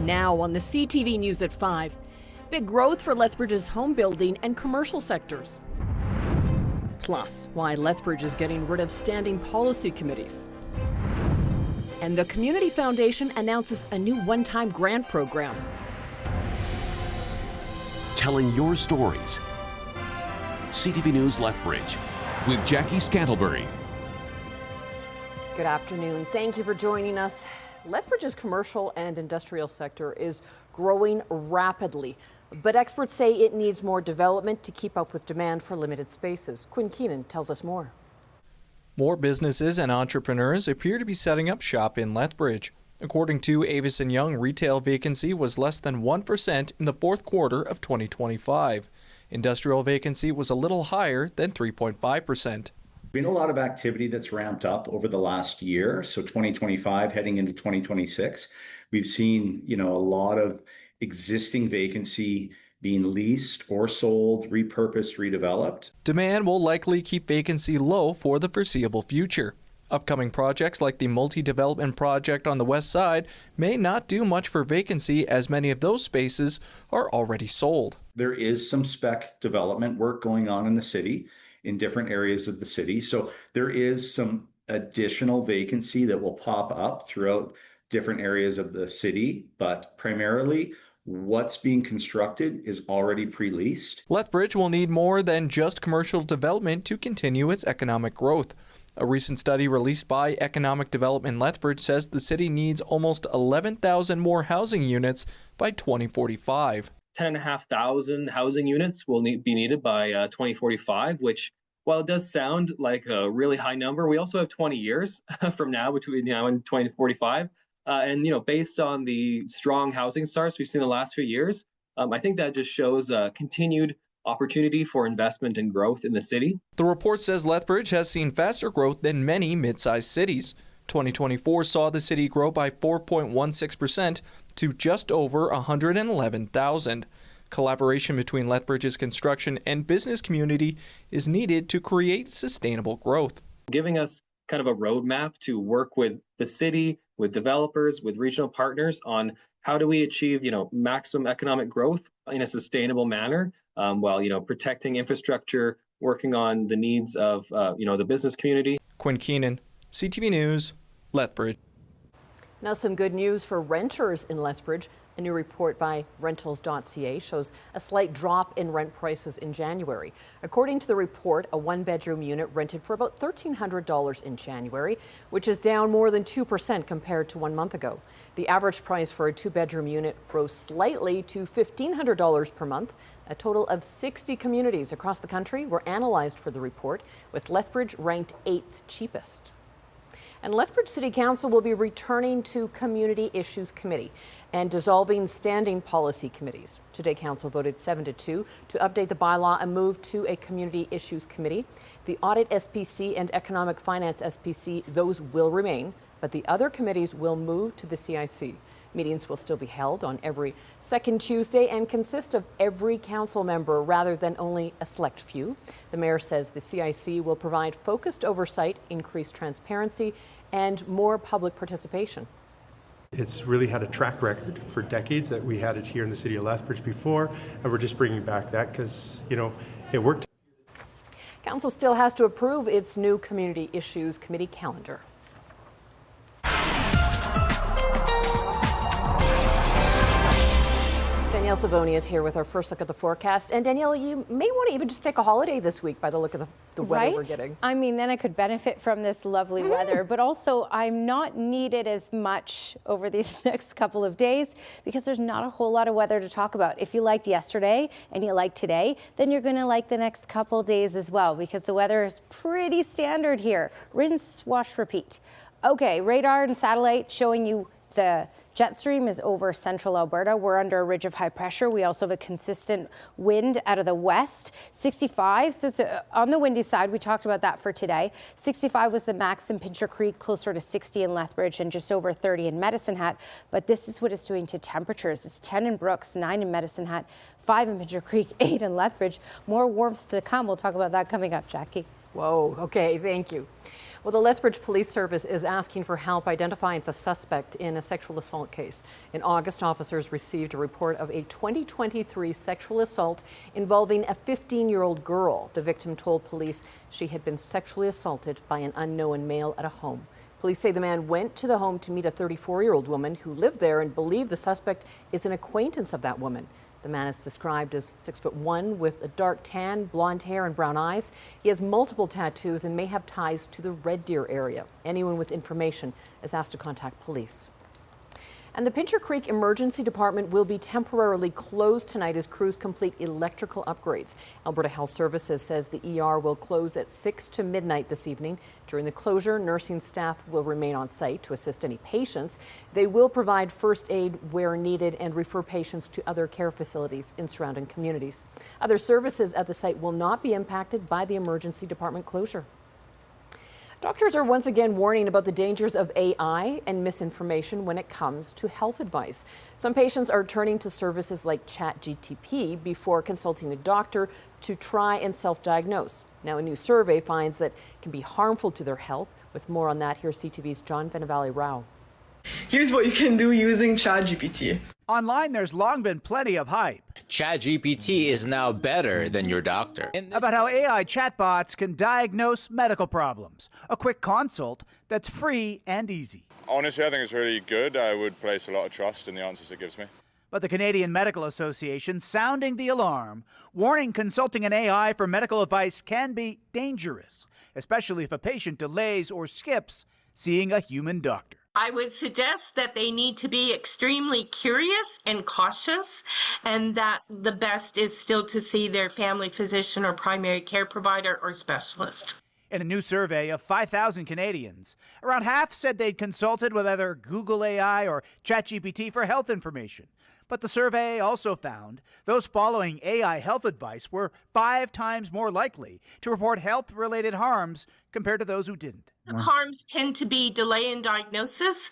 Now on the CTV News at 5. Big growth for Lethbridge's home building and commercial sectors. Plus, why Lethbridge is getting rid of standing policy committees. And the Community Foundation announces a new one-time grant program. Telling your stories. CTV News Lethbridge with Jackie Scantlebury. Good afternoon. Thank you for joining us. Lethbridge's commercial and industrial sector is growing rapidly, but experts say it needs more development to keep up with demand for limited spaces. Quinn Keenan tells us more. More businesses and entrepreneurs appear to be setting up shop in Lethbridge. According to Avis & Young, retail vacancy was less than 1% in the fourth quarter of 2025. Industrial vacancy was a little higher than 3.5%. Been a lot of activity that's ramped up over the last year. So 2025 heading into 2026, we've seen, a lot of existing vacancy being leased or sold, repurposed, redeveloped. Demand will likely keep vacancy low for the foreseeable future. Upcoming projects like the multi-development project on the west side may not do much for vacancy, as many of those spaces are already sold. There is some spec development work going on in the city, in different areas of the city. So there is some additional vacancy that will pop up throughout different areas of the city, but primarily what's being constructed is already pre-leased. Lethbridge will need more than just commercial development to continue its economic growth. A recent study released by Economic Development Lethbridge says the city needs almost 11,000 more housing units by 2045. 10,500 housing units will be needed by 2045, which, while it does sound like a really high number, we also have 20 years from now, between now and 2045. And based on the strong housing starts we've seen the last few years, I think that just shows continued opportunity for investment and growth in the city. The report says Lethbridge has seen faster growth than many mid-sized cities. 2024 saw the city grow by 4.16% to just over 111,000. Collaboration between Lethbridge's construction and business community is needed to create sustainable growth. Giving us kind of a roadmap to work with the city, with developers, with regional partners on how do we achieve, maximum economic growth in a sustainable manner, while, protecting infrastructure, working on the needs of, the business community. Quinn Keenan, CTV News, Lethbridge. Now some good news for renters in Lethbridge. A new report by rentals.ca shows a slight drop in rent prices in January. According to the report, a one-bedroom unit rented for about $1,300 in January, which is down more than 2% compared to 1 month ago. The average price for a two-bedroom unit rose slightly to $1,500 per month. A total of 60 communities across the country were analyzed for the report, with Lethbridge ranked 8th cheapest. And Lethbridge City Council will be returning to Community Issues Committee and dissolving standing policy committees. Today, Council voted 7-2 to update the bylaw and move to a Community Issues Committee. The Audit SPC and Economic Finance SPC, those will remain, but the other committees will move to the CIC. Meetings will still be held on every second Tuesday and consist of every council member rather than only a select few. The mayor says the CIC will provide focused oversight, increased transparency, and more public participation. It's really had a track record for decades that we had it here in the city of Lethbridge before, and we're just bringing back that because, it worked. Council still has to approve its new Community Issues Committee calendar. Danielle Savoni is here with our first look at the forecast. And Danielle, you may want to even just take a holiday this week by the look of the weather we're getting. I mean, then I could benefit from this lovely weather, but also I'm not needed as much over these next couple of days because there's not a whole lot of weather to talk about. If you liked yesterday and you like today, then you're going to like the next couple days as well because the weather is pretty standard here. Rinse, wash, repeat. Okay, radar and satellite showing you the jet stream is over central Alberta. We're under a ridge of high pressure. We also have a consistent wind out of the west. 65, so it's on the windy side. We talked about that for today. 65 was the max in Pincher Creek, closer to 60 in Lethbridge and just over 30 in Medicine Hat. But this is what it's doing to temperatures. It's 10 in Brooks, 9 in Medicine Hat, 5 in Pincher Creek, 8 in Lethbridge. More warmth to come. We'll talk about that coming up, Jackie. Whoa, okay, thank you. Well, the Lethbridge Police Service is asking for help identifying a suspect in a sexual assault case. In August, officers received a report of a 2023 sexual assault involving a 15-year-old girl. The victim told police she had been sexually assaulted by an unknown male at a home. Police say the man went to the home to meet a 34-year-old woman who lived there and believe the suspect is an acquaintance of that woman. The man is described as 6'1" with a dark tan, blonde hair and brown eyes. He has multiple tattoos and may have ties to the Red Deer area. Anyone with information is asked to contact police. And the Pincher Creek Emergency Department will be temporarily closed tonight as crews complete electrical upgrades. Alberta Health Services says the ER will close at 6 to midnight this evening. During the closure, nursing staff will remain on site to assist any patients. They will provide first aid where needed and refer patients to other care facilities in surrounding communities. Other services at the site will not be impacted by the emergency department closure. Doctors are once again warning about the dangers of AI and misinformation when it comes to health advice. Some patients are turning to services like ChatGPT before consulting a doctor to try and self-diagnose. Now, a new survey finds that it can be harmful to their health. With more on that, here's CTV's John Venevalley-Rao. Here's what you can do using ChatGPT. Online, there's long been plenty of hype. ChatGPT is now better than your doctor. About how AI chatbots can diagnose medical problems. A quick consult that's free and easy. Honestly, I think it's really good. I would place a lot of trust in the answers it gives me. But the Canadian Medical Association sounding the alarm, warning consulting an AI for medical advice can be dangerous, especially if a patient delays or skips seeing a human doctor. I would suggest that they need to be extremely curious and cautious, and that the best is still to see their family physician or primary care provider or specialist. In a new survey of 5,000 Canadians, around half said they'd consulted with either Google AI or ChatGPT for health information. But the survey also found those following AI health advice were 5 times more likely to report health-related harms compared to those who didn't. Harms tend to be delay in diagnosis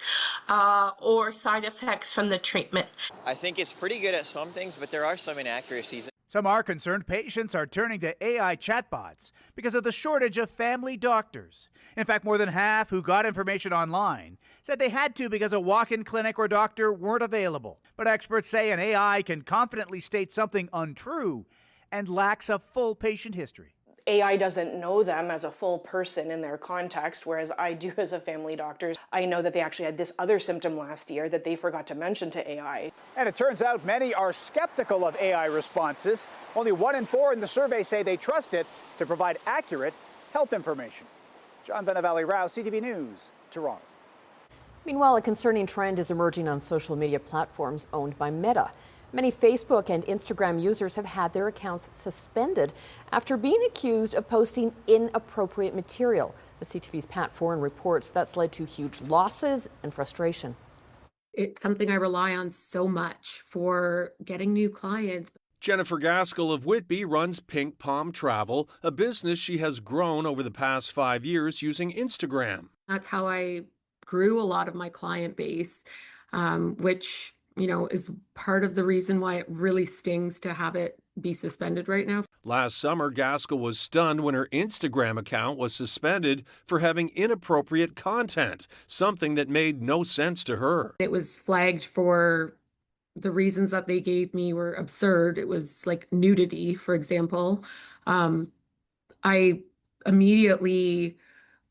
or side effects from the treatment. I think it's pretty good at some things, but there are some inaccuracies. Some are concerned patients are turning to AI chatbots because of the shortage of family doctors. In fact, more than half who got information online said they had to because a walk-in clinic or doctor weren't available. But experts say an AI can confidently state something untrue and lacks a full patient history. AI doesn't know them as a full person in their context, whereas I do as a family doctor. I know that they actually had this other symptom last year that they forgot to mention to AI. And it turns out many are skeptical of AI responses. Only 1 in 4 in the survey say they trust it to provide accurate health information. John Venevalley-Rao, CTV News, Toronto. Meanwhile, a concerning trend is emerging on social media platforms owned by Meta. Many Facebook and Instagram users have had their accounts suspended after being accused of posting inappropriate material. The CTV's Pat Foran reports that's led to huge losses and frustration. It's something I rely on so much for getting new clients. Jennifer Gaskell of Whitby runs Pink Palm Travel, a business she has grown over the past 5 years using Instagram. That's how I grew a lot of my client base, which is part of the reason why it really stings to have it be suspended right now. Last summer, Gaskell was stunned when her Instagram account was suspended for having inappropriate content, something that made no sense to her. It was flagged for the reasons that they gave me were absurd. It was like nudity, for example. I immediately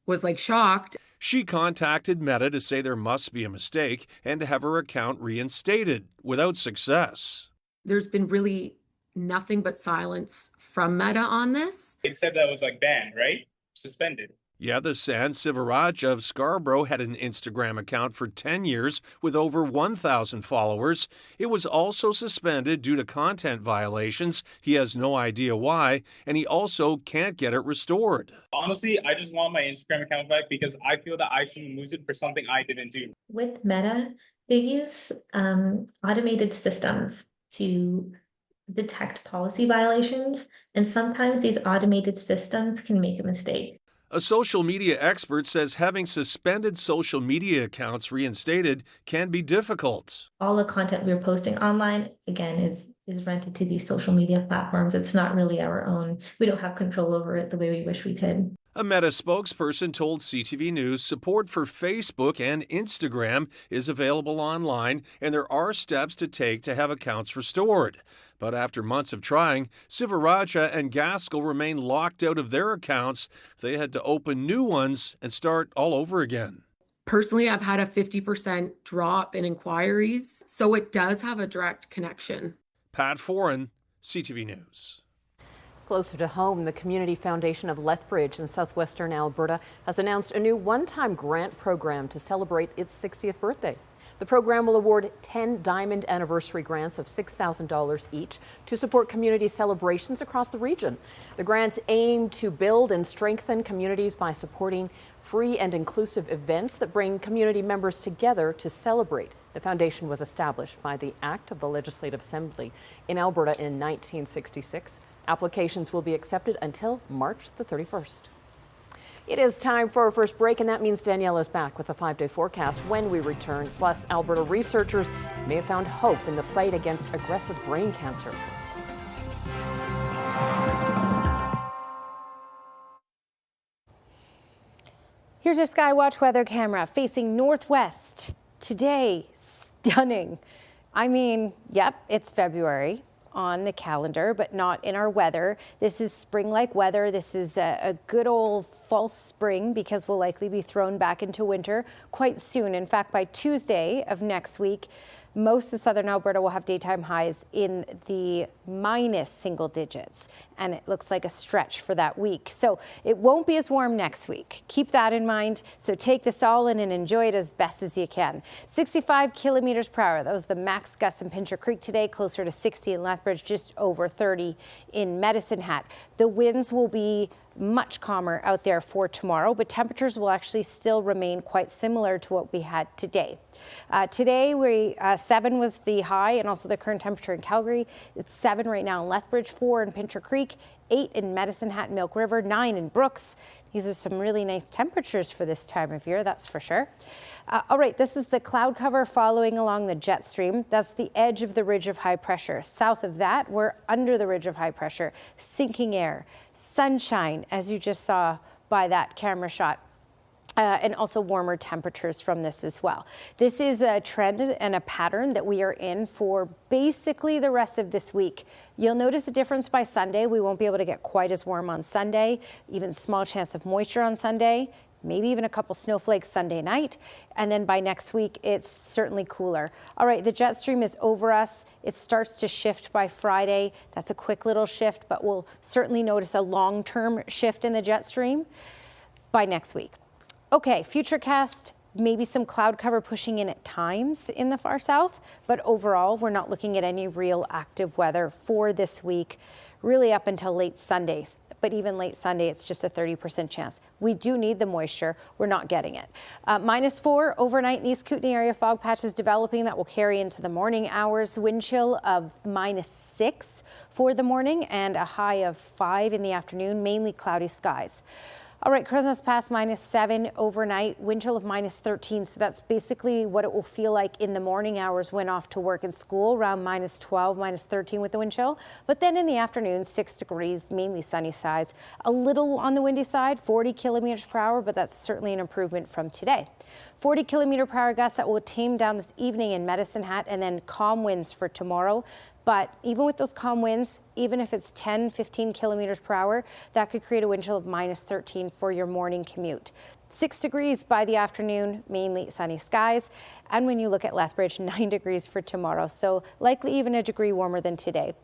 was shocked. She contacted Meta to say there must be a mistake and to have her account reinstated, without success. There's been really nothing but silence from Meta on this. It said that was banned, right? Suspended. Yeah, the San Sivaraj of Scarborough had an Instagram account for 10 years with over 1,000 followers. It was also suspended due to content violations. He has no idea why, and he also can't get it restored. Honestly, I just want my Instagram account back because I feel that I shouldn't lose it for something I didn't do. With Meta, they use automated systems to detect policy violations, and sometimes these automated systems can make a mistake. A social media expert says having suspended social media accounts reinstated can be difficult. All the content we're posting online, again, is rented to these social media platforms. It's not really our own. We don't have control over it the way we wish we could. A Meta spokesperson told CTV News support for Facebook and Instagram is available online, and there are steps to take to have accounts restored. But after months of trying, Sivaraja and Gaskell remain locked out of their accounts. They had to open new ones and start all over again. Personally, I've had a 50% drop in inquiries, so it does have a direct connection. Pat Foran, CTV News. Closer to home, the Community Foundation of Lethbridge in southwestern Alberta has announced a new one-time grant program to celebrate its 60th birthday. The program will award 10 Diamond Anniversary grants of $6,000 each to support community celebrations across the region. The grants aim to build and strengthen communities by supporting free and inclusive events that bring community members together to celebrate. The foundation was established by the Act of the Legislative Assembly in Alberta in 1966. Applications will be accepted until March the 31st. It is time for our first break, and that means Danielle is back with a 5-day forecast when we return. Plus, Alberta researchers may have found hope in the fight against aggressive brain cancer. Here's your Skywatch weather camera facing northwest. Today, stunning. I mean, yep, it's February on the calendar, but not in our weather. This is spring-like weather. This is a good old false spring because we'll likely be thrown back into winter quite soon. In fact, by Tuesday of next week, most of southern Alberta will have daytime highs in the minus single digits, and it looks like a stretch for that week. So it won't be as warm next week. Keep that in mind. So take this all in and enjoy it as best as you can. 65 kilometers per hour. That was the max gust in Pincher Creek today, closer to 60 in Lethbridge, just over 30 in Medicine Hat. The winds will be much calmer out there for tomorrow, but temperatures will actually still remain quite similar to what we had today. Today, 7 was the high and also the current temperature in Calgary. It's 7 right now in Lethbridge, 4 in Pincher Creek, 8 in Medicine Hat and Milk River, 9 in Brooks. These are some really nice temperatures for this time of year, that's for sure. All right, this is the cloud cover following along the jet stream. That's the edge of the ridge of high pressure. South of that, we're under the ridge of high pressure. Sinking air, sunshine, as you just saw by that camera shot. And also warmer temperatures from this as well. This is a trend and a pattern that we are in for basically the rest of this week. You'll notice a difference by Sunday. We won't be able to get quite as warm on Sunday, even small chance of moisture on Sunday, maybe even a couple snowflakes Sunday night. And then by next week, it's certainly cooler. All right, the jet stream is over us. It starts to shift by Friday. That's a quick little shift, but we'll certainly notice a long-term shift in the jet stream by next week. Okay, futurecast, maybe some cloud cover pushing in at times in the far south, but overall, we're not looking at any real active weather for this week, really up until late Sunday. But even late Sunday, it's just a 30% chance. We do need the moisture. We're not getting it. -4 overnight in East Kootenay area. Fog patches developing that will carry into the morning hours. Wind chill of -6 for the morning and a high of 5 in the afternoon, mainly cloudy skies. All right, Crowsnest Pass -7 overnight, wind chill of -13. So that's basically what it will feel like in the morning hours when off to work and school, around -12, -13 with the wind chill. But then in the afternoon, 6 degrees, mainly sunny skies. A little on the windy side, 40 kilometers per hour, but that's certainly an improvement from today. 40 kilometer per hour gusts that will tame down this evening in Medicine Hat, and then calm winds for tomorrow. But even with those calm winds, even if it's 10, 15 kilometers per hour, that could create a wind chill of -13 for your morning commute. 6 degrees by the afternoon, mainly sunny skies. And when you look at Lethbridge, 9 degrees for tomorrow. So likely even a degree warmer than today.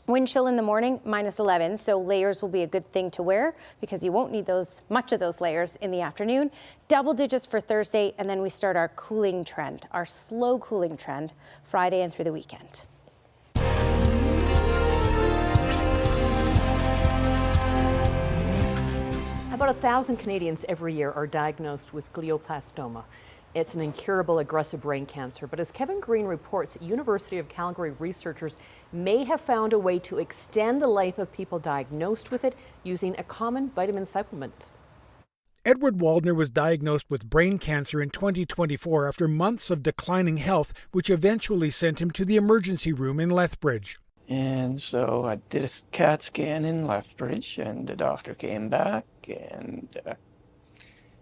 Wind chill in the morning, -11, so layers will be a good thing to wear because you won't need much of those layers in the afternoon. Double digits for Thursday, and then we start our cooling trend, our slow cooling trend, Friday and through the weekend. About 1,000 Canadians every year are diagnosed with glioblastoma. It's an incurable aggressive brain cancer, but as Kevin Green reports, University of Calgary researchers may have found a way to extend the life of people diagnosed with it using a common vitamin supplement. Edward Waldner was diagnosed with brain cancer in 2024 after months of declining health, which eventually sent him to the emergency room in Lethbridge. And so I did a CAT scan in Lethbridge, and the doctor came back, and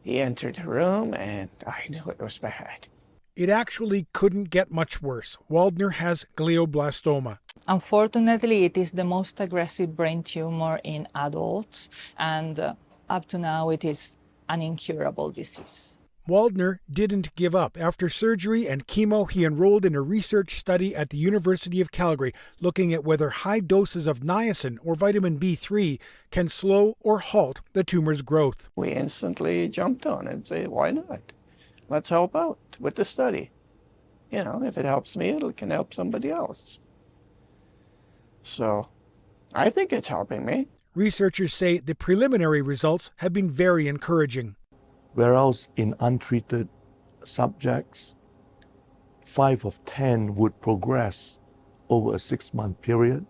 he entered the room, and I knew it was bad. It actually couldn't get much worse. Waldner has glioblastoma. Unfortunately, it is the most aggressive brain tumor in adults, and up to now it is an incurable disease. Waldner didn't give up. After surgery and chemo, he enrolled in a research study at the University of Calgary looking at whether high doses of niacin or vitamin B3 can slow or halt the tumor's growth. We instantly jumped on it and said, why not? Let's help out with the study. You know, if it helps me, it can help somebody else. So I think it's helping me. Researchers say the preliminary results have been very encouraging. Whereas in untreated subjects, 5 of 10 would progress over a 6-month period.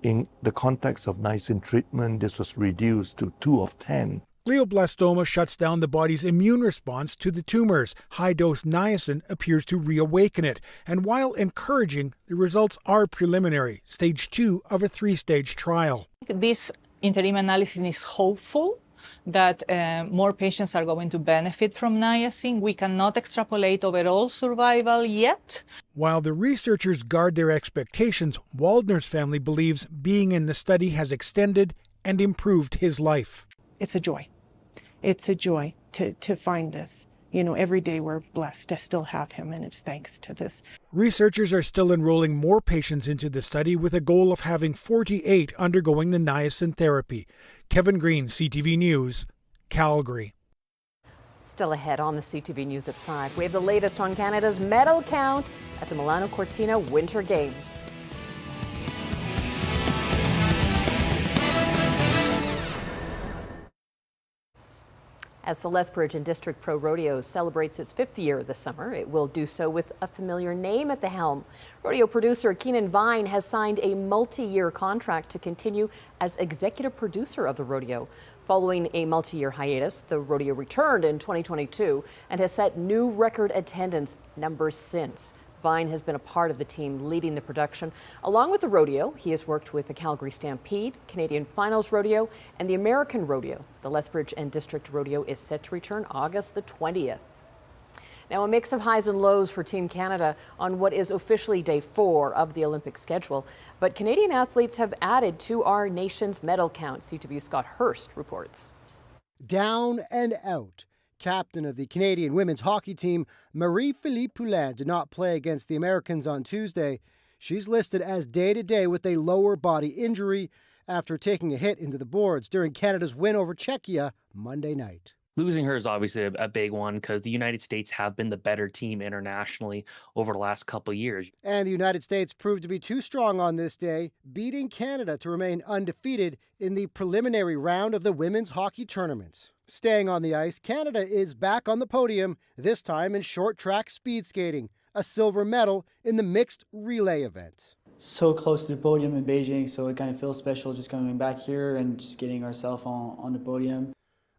In the context of niacin treatment, this was reduced to 2 of 10. Glioblastoma shuts down the body's immune response to the tumors. High-dose niacin appears to reawaken it. And while encouraging, the results are preliminary, stage 2 of a 3-stage trial. This interim analysis is hopeful that more patients are going to benefit from niacin. We cannot extrapolate overall survival yet. While the researchers guard their expectations, Waldner's family believes being in the study has extended and improved his life. It's a joy. It's a joy to find this. You know, every day we're blessed to still have him, and it's thanks to this. Researchers are still enrolling more patients into the study with a goal of having 48 undergoing the niacin therapy. Kevin Green, CTV News, Calgary. Still ahead on the CTV News at 5. We have the latest on Canada's medal count at the Milano Cortina Winter Games. As the Lethbridge and District Pro Rodeo celebrates its 5th year this summer, it will do so with a familiar name at the helm. Rodeo producer Keenan Vine has signed a multi-year contract to continue as executive producer of the rodeo. Following a multi-year hiatus, the rodeo returned in 2022 and has set new record attendance numbers since. Vine has been a part of the team leading the production. Along with the rodeo, he has worked with the Calgary Stampede, Canadian Finals Rodeo, and the American Rodeo. The Lethbridge and District Rodeo is set to return August the 20th. Now, a mix of highs and lows for Team Canada on what is officially day 4 of the Olympic schedule. But Canadian athletes have added to our nation's medal count. CTV's Scott Hurst reports. Down and out. Captain of the Canadian women's hockey team, Marie-Philippe Poulin, did not play against the Americans on Tuesday. She's listed as day-to-day with a lower body injury after taking a hit into the boards during Canada's win over Czechia Monday night. Losing her is obviously a big one because the United States have been the better team internationally over the last couple of years. And the United States proved to be too strong on this day, beating Canada to remain undefeated in the preliminary round of the women's hockey tournament. Staying on the ice, Canada is back on the podium, this time in short track speed skating, a silver medal in the mixed relay event. So close to the podium in Beijing, so it kind of feels special just coming back here and just getting ourselves on the podium.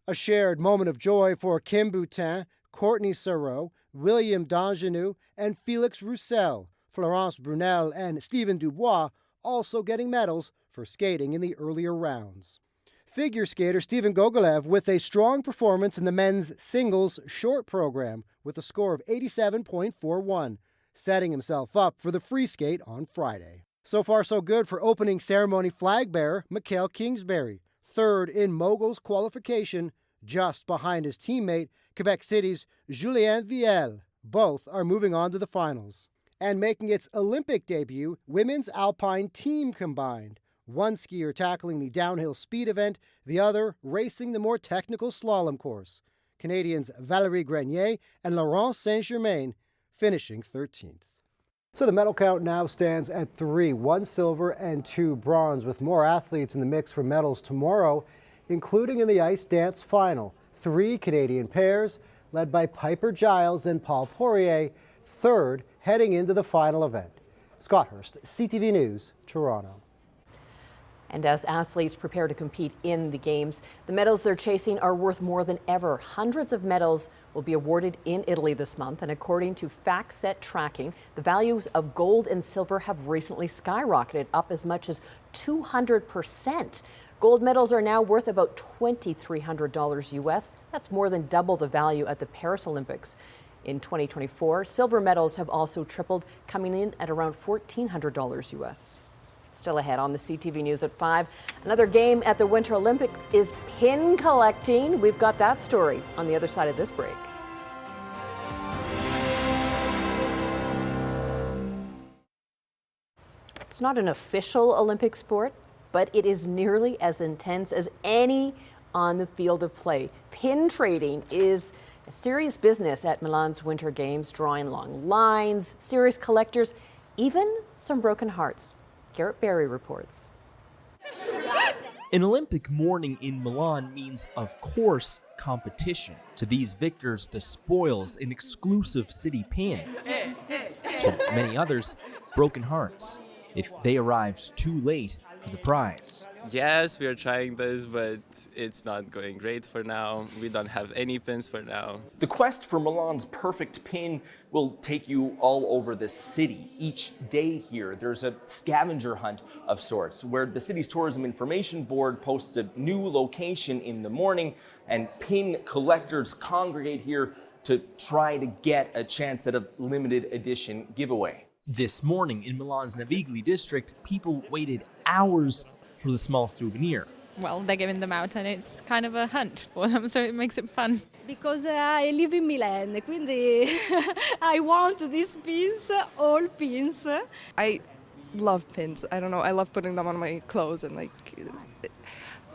A shared moment of joy for Kim Boutin, Courtney Sarreau, William Dangenou, and Felix Roussel. Florence Brunel and Stephen Dubois also getting medals for skating in the earlier rounds. Figure skater Steven Gogolev with a strong performance in the men's singles short program with a score of 87.41, setting himself up for the free skate on Friday. So far so good for opening ceremony flag bearer Mikhail Kingsbury, third in moguls qualification, just behind his teammate Quebec City's Julien Viel. Both are moving on to the finals. And making its Olympic debut, women's alpine team combined. One skier tackling the downhill speed event, the other racing the more technical slalom course. Canadians Valérie Grenier and Laurence Saint-Germain finishing 13th. So the medal count now stands at 3, 1 silver and 2 bronze, with more athletes in the mix for medals tomorrow, including in the ice dance final. 3 Canadian pairs, led by Piper Giles and Paul Poirier, third heading into the final event. Scott Hurst, CTV News, Toronto. And as athletes prepare to compete in the games, the medals they're chasing are worth more than ever. Hundreds of medals will be awarded in Italy this month. And according to FactSet tracking, the values of gold and silver have recently skyrocketed, up as much as 200%. Gold medals are now worth about $2,300 US. That's more than double the value at the Paris Olympics. In 2024, silver medals have also tripled, coming in at around $1,400 US. Still ahead on the CTV News at 5. Another game at the Winter Olympics is pin collecting. We've got that story on the other side of this break. It's not an official Olympic sport, but it is nearly as intense as any on the field of play. Pin trading is a serious business at Milan's Winter Games, drawing long lines, serious collectors, even some broken hearts. Garrett Barry reports. An Olympic morning in Milan means, of course, competition. To these victors, the spoils, an exclusive city pin. To many others, broken hearts if they arrived too late for the prize. Yes, we are trying this, but it's not going great for now. We don't have any pins for now. The quest for Milan's perfect pin will take you all over the city. Each day here, there's a scavenger hunt of sorts, where the city's tourism information board posts a new location in the morning, and pin collectors congregate here to try to get a chance at a limited edition giveaway. This morning in Milan's Navigli district, people waited hours for the small souvenir. Well, they're giving them out and it's kind of a hunt for them, so it makes it fun. Because I live in Milan, quindi I want these pins, all pins. I love pins. I don't know, I love putting them on my clothes and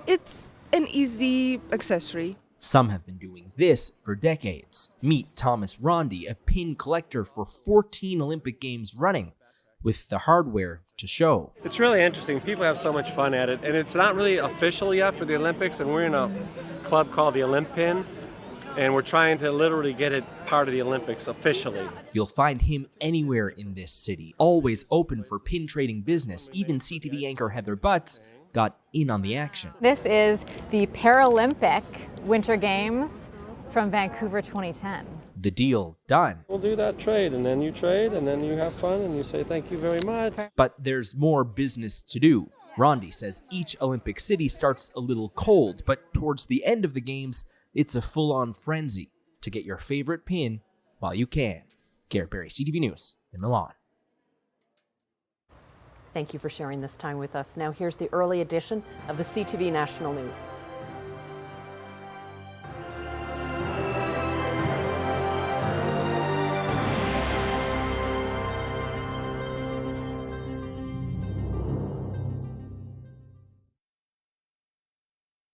it's an easy accessory. Some have been doing this for decades. Meet Thomas Rondi, a pin collector for 14 Olympic Games running, with the hardware to show. It's really interesting. People have so much fun at it, and it's not really official yet for the Olympics, and we're in a club called the Olympin, and we're trying to literally get it part of the Olympics officially. You'll find him anywhere in this city, always open for pin trading business. Even CTV anchor Heather Butts got in on the action. This is the Paralympic Winter Games from Vancouver 2010. The deal done. We'll do that trade, and then you trade, and then you have fun, and you say thank you very much. But there's more business to do. Rondi says each Olympic city starts a little cold, but towards the end of the games, it's a full-on frenzy to get your favorite pin while you can. Garrett Barry, CTV News in Milan. Thank you for sharing this time with us. Now here's the early edition of the CTV National News.